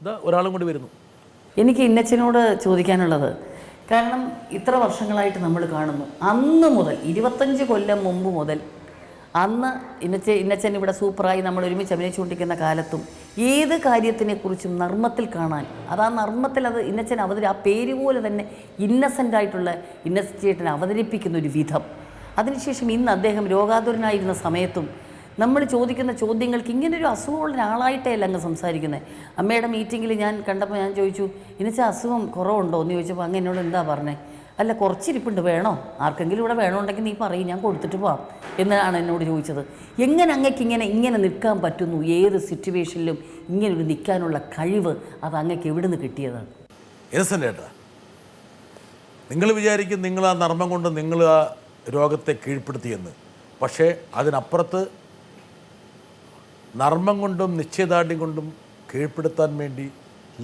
ഇതാ ഒരാളും കൂടി വരുന്നു. എനിക്ക് ഇന്നച്ചനോട് ചോദിക്കാനുള്ളത്, കാരണം ഇത്ര വർഷങ്ങളായിട്ട് നമ്മൾ കാണുന്നു, അന്ന് മുതൽ 25 കൊല്ലം മുമ്പ് മുതൽ അന്ന് ഇന്നച്ചൻ ഇവിടെ സൂപ്പറായി നമ്മൾ ഒരുമിച്ച് അഭിനയിച്ചുകൊണ്ടിരിക്കുന്ന കാലത്തും ഏത് കാര്യത്തിനെക്കുറിച്ചും നർമ്മത്തിൽ കാണാൻ, അത് ആ നർമ്മത്തിൽ അത് ഇന്നച്ചൻ ആ പേര് പോലെ തന്നെ ഇന്നസെൻ്റായിട്ടുള്ള ഇന്നസെൻറ്റേട്ടനെ അവതരിപ്പിക്കുന്ന ഒരു വിധം. അതിനുശേഷം ഇന്ന് അദ്ദേഹം രോഗാതുരനായിരുന്ന സമയത്തും നമ്മൾ ചോദിക്കുന്ന ചോദ്യങ്ങൾക്ക് ഇങ്ങനൊരു അസുഖമുള്ള ഒരാളായിട്ടേ അല്ല അങ്ങ് സംസാരിക്കുന്നത്. അമ്മയുടെ മീറ്റിങ്ങിൽ ഞാൻ കണ്ടപ്പോൾ ഞാൻ ചോദിച്ചു, ഇന്നച്ച അസുഖം കുറവുണ്ടോ എന്ന് ചോദിച്ചപ്പോൾ അങ്ങ് എന്നോട് എന്താ പറഞ്ഞത്, അല്ല കുറച്ചിരിപ്പുണ്ട്, വേണോ, ആർക്കെങ്കിലും ഇവിടെ വേണമെന്നുണ്ടെങ്കിൽ നീ പറയും, ഞാൻ കൊടുത്തിട്ട് പോവാം എന്നാണ് എന്നോട് ചോദിച്ചത്. എങ്ങനെ അങ്ങക്ക് ഇങ്ങനെ നിൽക്കാൻ പറ്റുന്നു, ഏത് സിറ്റുവേഷനിലും ഇങ്ങനൊരു നിൽക്കാനുള്ള കഴിവ് അത് അങ്ങക്ക് എവിടെ നിന്ന് കിട്ടിയതാണ്? ഇന്നസെൻ്റ്, നിങ്ങൾ വിചാരിക്കും നിങ്ങൾ ആ നർമ്മം കൊണ്ട് നിങ്ങൾ ആ രോഗത്തെ കീഴ്പ്പെടുത്തിയെന്ന്. പക്ഷേ അതിനപ്പുറത്ത് നർമ്മം കൊണ്ടും നിശ്ചയദാർഢ്യം കൊണ്ടും കീഴ്പ്പെടുത്താൻ വേണ്ടി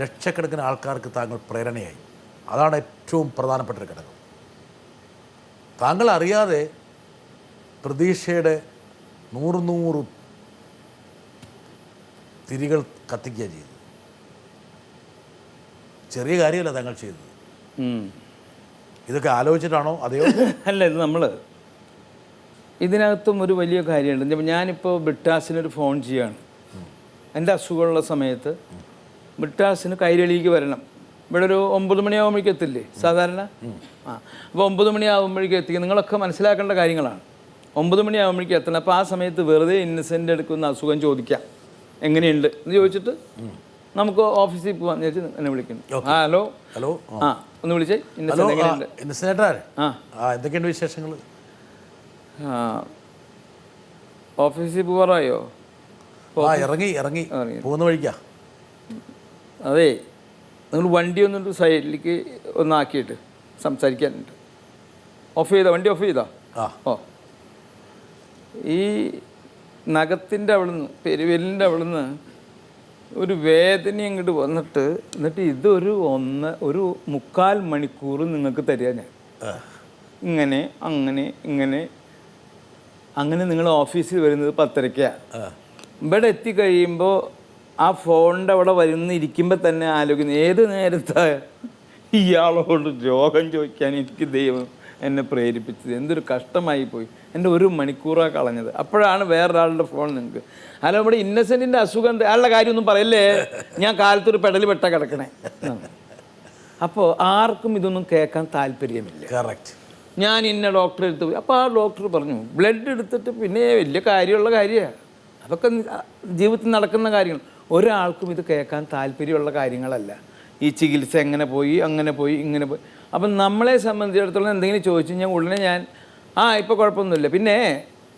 ലക്ഷക്കണക്കിന് ആൾക്കാർക്ക് താങ്കൾ പ്രേരണയായി. അതാണ് ഏറ്റവും പ്രധാനപ്പെട്ട ഒരു ഘടകം. താങ്കൾ അറിയാതെ പ്രതീക്ഷയുടെ 100 തിരികൾ കത്തിക്കുക ചെയ്തു. ചെറിയ കാര്യമല്ല താങ്കൾ ചെയ്തത്. ഇതൊക്കെ ആലോചിച്ചിട്ടാണോ അതെയോ? അല്ല, ഇത് നമ്മൾ ഇതിനകത്തും ഒരു വലിയ കാര്യമുണ്ട്. ഞാനിപ്പോൾ ബ്രിട്ടാസിനൊരു ഫോൺ ചെയ്യാണ്. എൻ്റെ അസുഖമുള്ള സമയത്ത് ബ്രിട്ടാസിന് കൈരളിക്ക് വരണം. ഇവിടെ ഒരു 9 മണിയാകുമ്പോഴേക്കും എത്തില്ലേ സാധാരണ? അപ്പോൾ 9 മണിയാകുമ്പോഴേക്കും എത്തിക്കുക. നിങ്ങളൊക്കെ മനസ്സിലാക്കേണ്ട കാര്യങ്ങളാണ്. 9 മണിയാകുമ്പോഴേക്കും എത്തണം. അപ്പോൾ ആ സമയത്ത് വെറുതെ ഇന്നസെൻ്റ് എടുക്കുന്ന അസുഖം ചോദിക്കാം, എങ്ങനെയുണ്ട് എന്ന് ചോദിച്ചിട്ട് നമുക്ക് ഓഫീസിൽ പോകാൻ ചോദിച്ച് എന്നെ വിളിക്കുന്നു. ഹലോ ഹലോ, ഒന്ന് വിളിച്ചേ, ഇന്നസെൻ്റ്, എന്തൊക്കെയുണ്ട് വിശേഷങ്ങൾ? ഓഫീസിൽ പോകാറായോ? ഇറങ്ങി പോകുന്ന വഴിക്കാ. അതെ, നിങ്ങൾ വണ്ടി ഒന്നിട്ട് സൈഡിലേക്ക് ഒന്നാക്കിയിട്ട് സംസാരിക്കാനുണ്ട്. വണ്ടി ഓഫ് ചെയ്താ? ഓ, ഈ നഖത്തിൻ്റെ അവിടുന്ന്, പെരുവിരലിൻ്റെ അവിടുന്ന് ഒരു വേദന ഇങ്ങോട്ട് വന്നിട്ട്, എന്നിട്ട് ഇതൊരു 1.25 മണിക്കൂർ നിങ്ങൾക്ക് തരിക ഞാൻ. അങ്ങനെ നിങ്ങൾ ഓഫീസിൽ വരുന്നത് 10:30. ഇവിടെ എത്തിക്കഴിയുമ്പോൾ ആ ഫോണിൻ്റെ അവിടെ ഇരിക്കുമ്പോൾ തന്നെ ആലോചിക്കുന്നു, ഏത് നേരത്തെ ഇയാളോട് രോഗം ചോദിക്കാൻ എനിക്ക് ദൈവം എന്നെ പ്രേരിപ്പിച്ചത്. എന്തൊരു കഷ്ടമായി പോയി, എൻ്റെ 1 മണിക്കൂറാണ് കളഞ്ഞത്. അപ്പോഴാണ് വേറൊരാളുടെ ഫോൺ നിങ്ങൾക്ക്. അല്ല, ഇവിടെ ഇന്നസെൻറ്റിൻ്റെ അസുഖം അയാളുടെ കാര്യമൊന്നും പറയല്ലേ, ഞാൻ കാലത്തൊരു പെടൽ വെട്ട കിടക്കണേ. അപ്പോൾ ആർക്കും ഇതൊന്നും കേൾക്കാൻ താല്പര്യമില്ല. കറക്റ്റ്. ഞാൻ ഇന്ന ഡോക്ടറെ അടുത്ത് പോയി. അപ്പോൾ ആ ഡോക്ടർ പറഞ്ഞു, ബ്ലഡ് എടുത്തിട്ട് പിന്നെ വലിയ കാര്യമുള്ള കാര്യമാണ്, അതൊക്കെ ജീവിതത്തിൽ നടക്കുന്ന കാര്യങ്ങൾ. ഒരാൾക്കും ഇത് കേൾക്കാൻ താല്പര്യമുള്ള കാര്യങ്ങളല്ല. ഈ ചികിത്സ എങ്ങനെ പോയി, അങ്ങനെ പോയി, ഇങ്ങനെ പോയി. അപ്പം നമ്മളെ സംബന്ധിച്ചിടത്തോളം എന്തെങ്കിലും ചോദിച്ചു കഴിഞ്ഞാൽ ഉടനെ ഞാൻ ഇപ്പോൾ കുഴപ്പമൊന്നുമില്ല, പിന്നെ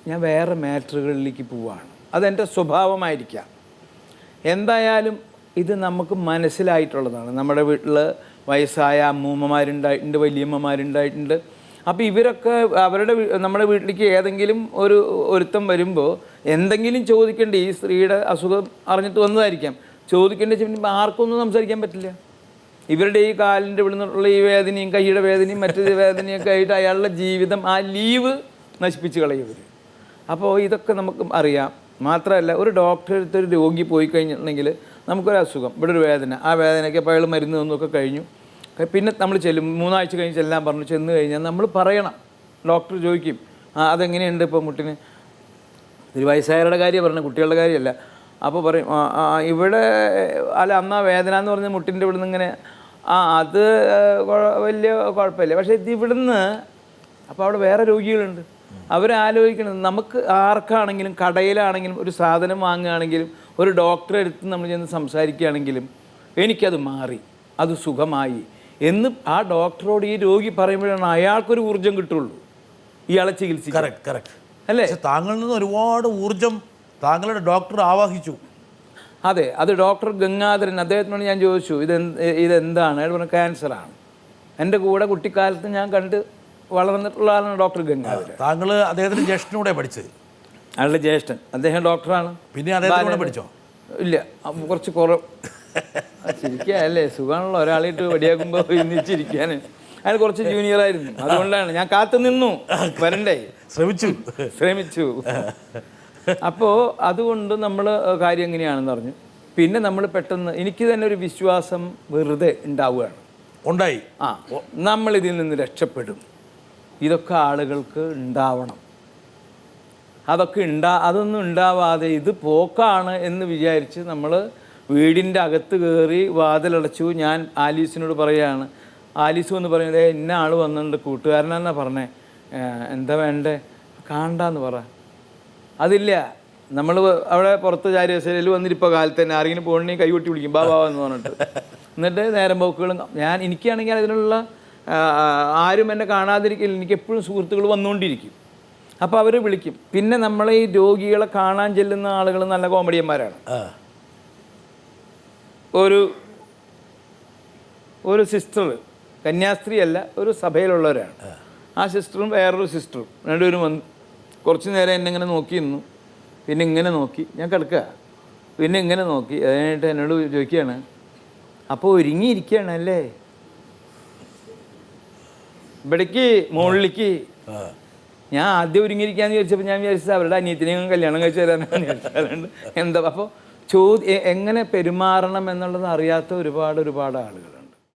ഞാൻ വേറെ മാറ്ററുകളിലേക്ക് പോവുകയാണ്. അതെൻ്റെ സ്വഭാവമായിരിക്കാം. എന്തായാലും ഇത് നമുക്ക് മനസ്സിലായിട്ടുള്ളതാണ്. നമ്മുടെ വീട്ടിൽ വയസ്സായ അമ്മൂമ്മമാരുണ്ടായിട്ടുണ്ട്, വലിയമ്മമാരുണ്ടായിട്ടുണ്ട്. അപ്പോൾ ഇവരൊക്കെ നമ്മുടെ വീട്ടിലേക്ക് ഏതെങ്കിലും ഒരുത്തം വരുമ്പോൾ എന്തെങ്കിലും ചോദിക്കേണ്ട, ഈ സ്ത്രീയുടെ അസുഖം അറിഞ്ഞിട്ട് വന്നതായിരിക്കാം, ചോദിക്കേണ്ട വെച്ചാൽ ആർക്കൊന്നും സംസാരിക്കാൻ പറ്റില്ല. ഇവരുടെ ഈ കാലിൻ്റെ വിടുന്നുള്ള ഈ വേദനയും കൈയുടെ വേദനയും മറ്റൊരു വേദനയൊക്കെ ആയിട്ട് അയാളുടെ ജീവിതം, ആ ലീവ് നശിപ്പിച്ച് കളയും ഇവർ. അപ്പോൾ ഇതൊക്കെ നമുക്ക് അറിയാം. മാത്രമല്ല, ഒരു ഡോക്ടറെ അടുത്തൊരു രോഗി പോയി കഴിഞ്ഞിട്ടുണ്ടെങ്കിൽ നമുക്കൊരു അസുഖം, ഇവിടെ ഒരു വേദന, ആ വേദനയ്ക്ക് അപ്പോൾ അയാൾ മരുന്ന് തന്നൊക്കെ കഴിഞ്ഞു. പിന്നെ നമ്മൾ ചെല്ലും, 3 ആഴ്ച കഴിഞ്ഞ് ചെല്ലാൻ പറഞ്ഞു. ചെന്ന് കഴിഞ്ഞാൽ നമ്മൾ പറയണം, ഡോക്ടർ ചോദിക്കും, അതെങ്ങനെയുണ്ട് ഇപ്പോൾ മുട്ടിന്. ഒരു വയസ്സായവരുടെ കാര്യം പറഞ്ഞത്, കുട്ടികളുടെ കാര്യമല്ല. അപ്പോൾ പറയും, ഇവിടെ അല്ല അന്നാ വേദന എന്ന് പറഞ്ഞ മുട്ടിൻ്റെ ഇവിടുന്ന് ഇങ്ങനെ, അത് വലിയ കുഴപ്പമില്ല, പക്ഷേ ഇത് ഇവിടുന്ന്. അപ്പോൾ അവിടെ വേറെ രോഗികളുണ്ട്, അവരാലോചിക്കണത്, നമുക്ക് ആർക്കാണെങ്കിലും കടയിലാണെങ്കിലും ഒരു സാധനം വാങ്ങുകയാണെങ്കിലും ഒരു ഡോക്ടറെ അടുത്ത് നമ്മൾ ചെന്ന് സംസാരിക്കുകയാണെങ്കിലും എനിക്കത് മാറി, അത് സുഖമായി എന്ന് ആ ഡോക്ടറോട് ഈ രോഗി പറയുമ്പോഴാണ് അയാൾക്കൊരു ഊർജ്ജം കിട്ടുള്ളൂ ഇയാളെ ചികിത്സിക്കാൻ. കറക്റ്റ് അല്ലേ? താങ്കളിൽ നിന്ന് ഒരുപാട് ഊർജ്ജം താങ്കളുടെ ഡോക്ടർ ആവാഹിച്ചു. അതെ, അത് ഡോക്ടർ ഗംഗാധരൻ, അദ്ദേഹത്തിനോട് ഞാൻ ചോദിച്ചു, ഇതെന്താണ്? അയാൾ പറഞ്ഞു, ക്യാൻസറാണ്. എൻ്റെ കൂടെ കുട്ടിക്കാലത്ത് ഞാൻ കണ്ട് വളർന്നിട്ടുള്ള ആളാണ് ഡോക്ടർ ഗംഗാധരൻ. താങ്കൾ അദ്ദേഹത്തിൻ്റെ ജ്യേഷ്ഠനൂടെ പഠിച്ചത്? അയാളുടെ ജ്യേഷ്ഠൻ, അദ്ദേഹം ഡോക്ടറാണ്. പിന്നെ അദ്ദേഹത്തിനോട് പഠിച്ചോ? ഇല്ല, കുറച്ച് കുറവ്. ചിരിക്കുകയല്ലേ, സുഖമാണല്ലോ ഒരാളായിട്ട് വടിയാക്കുമ്പോൾ ചിരിക്കാൻ. അയാൾ കുറച്ച് ജൂനിയർ ആയിരുന്നു, അതുകൊണ്ടാണ് ഞാൻ കാത്തു നിന്നു, വരണ്ടേ, ശ്രമിച്ചു. അപ്പോൾ അതുകൊണ്ട് നമ്മൾ കാര്യം എങ്ങനെയാണെന്ന് പറഞ്ഞു. പിന്നെ നമ്മൾ പെട്ടെന്ന് എനിക്ക് തന്നെ ഒരു വിശ്വാസം വെറുതെ ഉണ്ടാവുകയാണ്. ഉണ്ടായി. നമ്മളിതിൽ നിന്ന് രക്ഷപ്പെടും. ഇതൊക്കെ ആളുകൾക്ക് ഉണ്ടാവണം. അതൊന്നും ഉണ്ടാവാതെ ഇത് പോക്കാണ് എന്ന് വിചാരിച്ച് നമ്മൾ വീടിൻ്റെ അകത്ത് കയറി വാതിലടച്ചു. ഞാൻ ആലീസിനോട് പറയുകയാണ്, ആലീസ് എന്ന് പറയുന്നത് ഇന്ന ആൾ വന്നിട്ടുണ്ട്, കൂട്ടുകാരനെന്നാ പറഞ്ഞേ, എന്താ വേണ്ടേ, കാണണ്ടെന്ന് പറ. അതില്ല, നമ്മൾ അവിടെ പുറത്ത് ചാരിയസയിൽ വന്നിരിപ്പോൾ കാലത്ത് തന്നെ ആരെങ്കിലും പോകണമെങ്കിൽ കൈകൊട്ടി വിളിക്കും ബാബാ എന്ന് പറഞ്ഞിട്ട്. എന്നിട്ട് നേരം പോക്കുകളും എനിക്കാണെങ്കിൽ അതിനുള്ള ആരും എന്നെ കാണാതിരിക്കില്ല. എനിക്ക് എപ്പോഴും സുഹൃത്തുക്കൾ വന്നുകൊണ്ടിരിക്കും. അപ്പോൾ അവർ വിളിക്കും. പിന്നെ നമ്മളെ ഈ രോഗികളെ കാണാൻ ചെല്ലുന്ന ആളുകൾ നല്ല കോമഡിയന്മാരാണ്. ഒരു സിസ്റ്റർ, കന്യാസ്ത്രീ അല്ല, ഒരു സഭയിലുള്ളവരാണ്. ആ സിസ്റ്ററും വേറൊരു സിസ്റ്ററും രണ്ടുപേരും വന്ന് കുറച്ച് നേരം എന്നെ ഇങ്ങനെ നോക്കിയിരുന്നു. പിന്നെ ഇങ്ങനെ നോക്കി, ഞാൻ കിടക്കുക, പിന്നെ ഇങ്ങനെ നോക്കി. അത് കഴിഞ്ഞിട്ട് എന്നോട് ചോദിക്കുകയാണ്, അപ്പോൾ ഒരുങ്ങിയിരിക്കുകയാണ് അല്ലേ ഇവിടേക്ക് മുകളിലേക്ക്? ഞാൻ ആദ്യം ഒരുങ്ങിയിരിക്കാന്ന് വിചാരിച്ചപ്പോൾ ഞാൻ വിചാരിച്ചത് അവരുടെ അനിയത്തിനെയും കല്യാണം കഴിച്ച് തരാനാണ് വിചാരിച്ചത്. എന്താ അപ്പോൾ എങ്ങനെ പെരുമാറണം എന്നുള്ളത് അറിയാത്ത ഒരുപാട് ആളുകൾ.